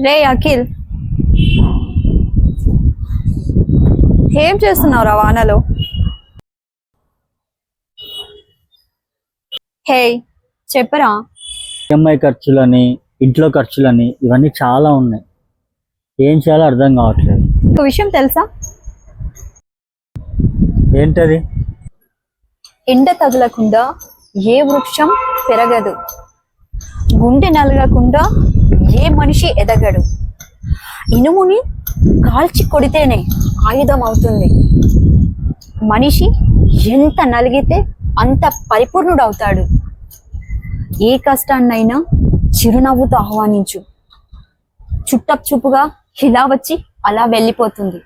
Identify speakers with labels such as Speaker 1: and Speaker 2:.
Speaker 1: రే అఖిల్, ఏం చేస్తున్నావురా వానలో? హే, చెప్పరా.
Speaker 2: ఈఎంఐ ఖర్చులని, ఇంట్లో ఖర్చులని ఇవన్నీ చాలా ఉన్నాయి. ఏం చేయాలో అర్థం కావట్లేదు.
Speaker 1: ఒక విషయం తెలుసా?
Speaker 2: ఏంటది?
Speaker 1: ఎండ తగలకుండా ఏ వృక్షం పెరగదు, గుండె నలగకుండా ఏ మనిషి ఎదగడు. ఇనుముని కాల్చి కొడితేనే ఆయుధం అవుతుంది. మనిషి ఎంత నలిగితే అంత పరిపూర్ణుడు అవుతాడు. ఏ కష్టాన్నైనా చిరునవ్వుతో ఆహ్వానించు. చుట్టపు చూపుగా ఇలా వచ్చి అలా వెళ్ళిపోతుంది.